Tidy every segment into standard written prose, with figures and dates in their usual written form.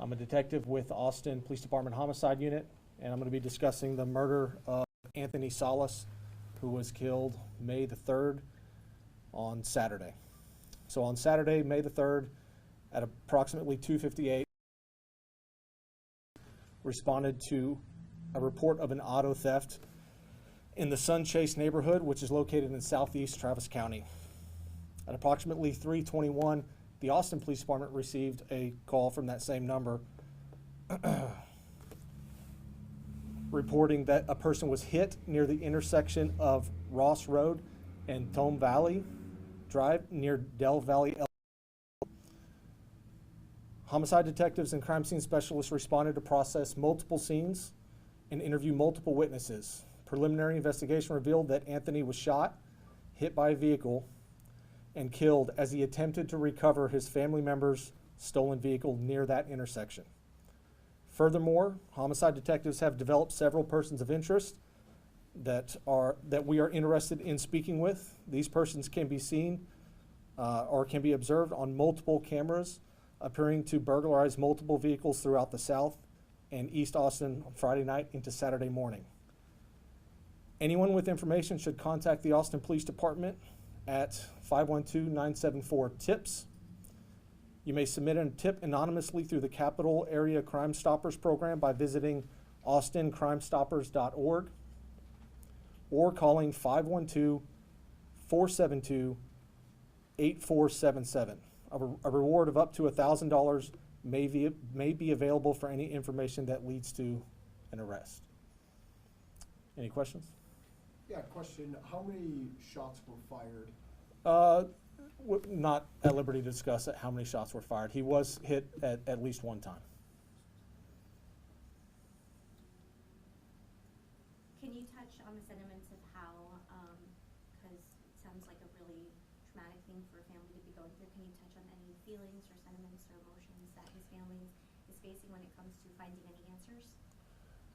I'm a detective with Austin Police Department Homicide Unit, and I'm going to be discussing the murder of Anthony Salas, who was killed May the 3rd on Saturday. So on Saturday, May the 3rd, at approximately 2:58, responded to a report of an auto theft in the Sun Chase neighborhood, which is located in southeast Travis County. At approximately 3:21, the Austin Police Department received a call from that same number reporting that a person was hit near the intersection of Ross Road and Tome Valley Drive near Del Valley. Homicide detectives and crime scene specialists responded to process multiple scenes and interview multiple witnesses. Preliminary investigation revealed that Anthony was shot, hit by a vehicle, and killed as he attempted to recover his family member's stolen vehicle near that intersection. Furthermore, homicide detectives have developed several persons of interest that we are interested in speaking with. These persons can be seen or can be observed on multiple cameras appearing to burglarize multiple vehicles throughout the South and East Austin on Friday night into Saturday morning. Anyone with information should contact the Austin Police Department at 512-974-TIPS. You may submit a tip anonymously through the Capital Area Crime Stoppers program by visiting austincrimestoppers.org or calling 512-472-8477. A reward of up to $1,000 may be available for any information that leads to an arrest. Any questions? Yeah, question. How many shots were fired? Not at liberty to discuss how many shots were fired. He was hit at least one time. Can you touch on the sentiments of how, because it sounds like a really traumatic thing for a family to be going through, can you touch on any feelings or sentiments or emotions that his family is facing when it comes to finding any answers?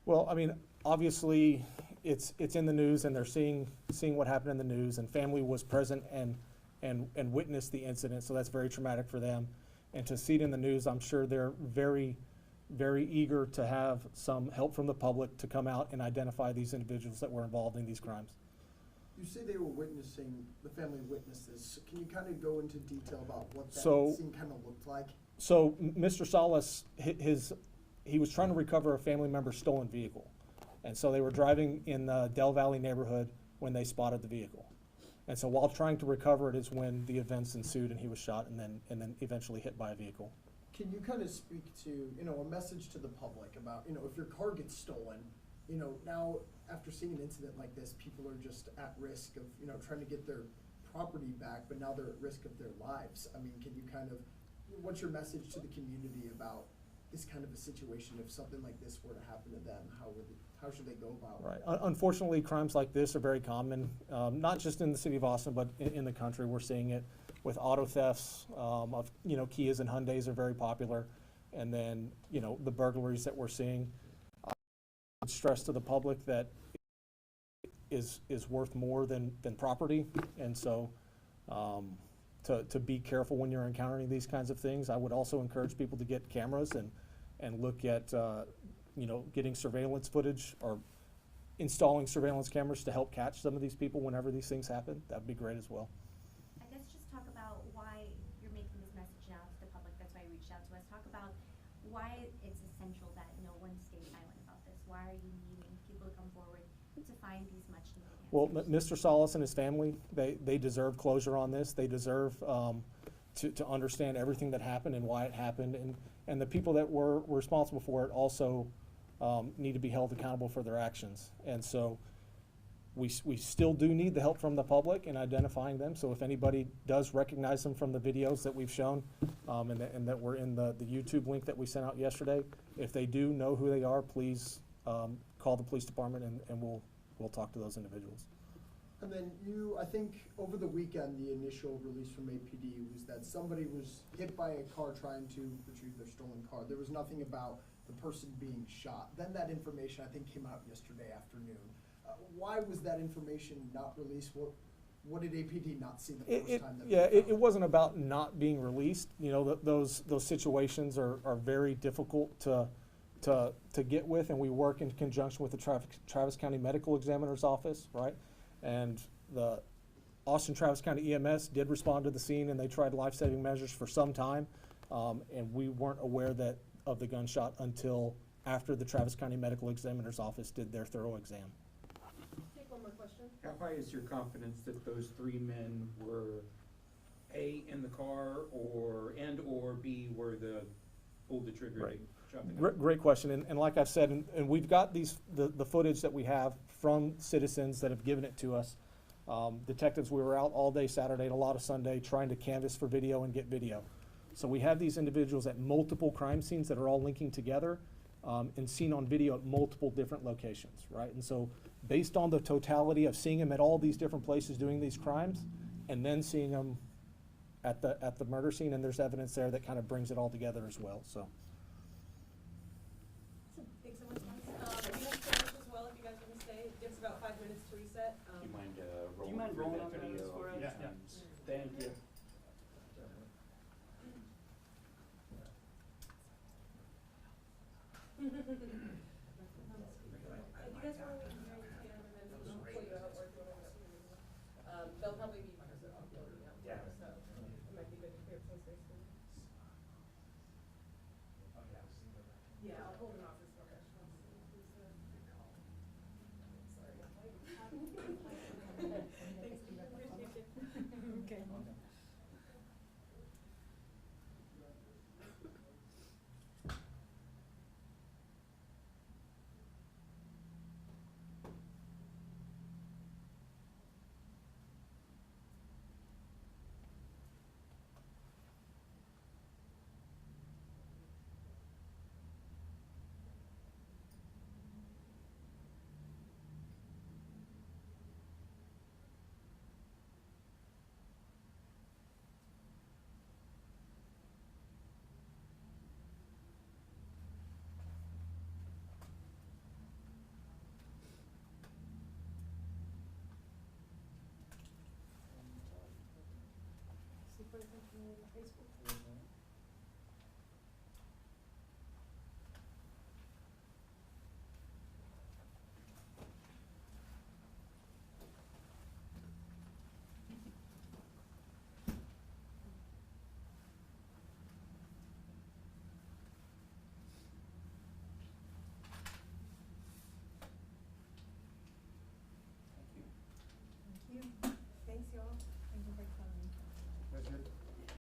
Well, I mean, obviously, it's in the news, and they're seeing what happened in the news, and family was present and witnessed the incident, so that's very traumatic for them. And to see it in the news, I'm sure they're very, very eager to have some help from the public to come out and identify these individuals that were involved in these crimes. You say they were witnessing, the family witnessed this. Can you kind of go into detail about what that scene kind of looked like? So Mr. Salas, he was trying to recover a family member's stolen vehicle. And so they were driving in the Del Valley neighborhood when they spotted the vehicle. And so while trying to recover it is when the events ensued and he was shot and then eventually hit by a vehicle. Can you kind of speak to, a message to the public about, if your car gets stolen, now after seeing an incident like this, people are just at risk of, trying to get their property back, but now they're at risk of their lives. I mean, can you what's your message to the community about this kind of a situation? If something like this were to happen to them, how should they go about it? Right. Unfortunately, crimes like this are very common, not just in the city of Austin, but in the country. We're seeing it with auto thefts. Kias and Hyundais are very popular, and then the burglaries that we're seeing. I would stress to the public that is worth more than property, and so to be careful when you're encountering these kinds of things. I would also encourage people to get cameras and look at getting surveillance footage or installing surveillance cameras to help catch some of these people whenever these things happen. That'd be great as well. I guess just talk about why you're making this message now to the public. That's why you reached out to us. Talk about why it's essential that no one stay silent about this. Why are you needing people to come forward to find these much needed answers? Well, Mr. Salas and his family, they deserve closure on this. They deserve to understand everything that happened and why it happened, and the people that were responsible for it also need to be held accountable for their actions. And so we still do need the help from the public in identifying them. So if anybody does recognize them from the videos that we've shown and that were in the YouTube link that we sent out yesterday, if they do know who they are, please call the police department and we'll talk to those individuals. And then I think over the weekend, the initial release from APD was that somebody was hit by a car trying to retrieve their stolen car. There was nothing about the person being shot. Then that information, I think, came out yesterday afternoon. Why was that information not released? what did APD not see the It, first it, time that yeah, we it found wasn't about not being released. You know, those situations are very difficult to get with, and we work in conjunction with the Travis County Medical Examiner's Office, right? And the Austin Travis County EMS did respond to the scene, and they tried life-saving measures for some time, and we weren't aware of the gunshot until after the Travis County Medical Examiner's Office did their thorough exam. Take one more question. How high is your confidence that those three men were A, in the car, or B, were pulled the trigger Right. to shot the gun? Great question, and like I've said, and we've got the footage that we have from citizens that have given it to us. Detectives, we were out all day Saturday and a lot of Sunday trying to canvass for video and get video. So we have these individuals at multiple crime scenes that are all linking together, and seen on video at multiple different locations, right? And so based on the totality of seeing them at all these different places doing these crimes, and then seeing them at the murder scene, and there's evidence there that kind of brings it all together as well, so. Thanks so much, guys. We have finish as well if you guys want to stay. It gives about 5 minutes to reset. Do you mind Do you mind through rolling that on that video for a us? few Yeah. times? Thank you.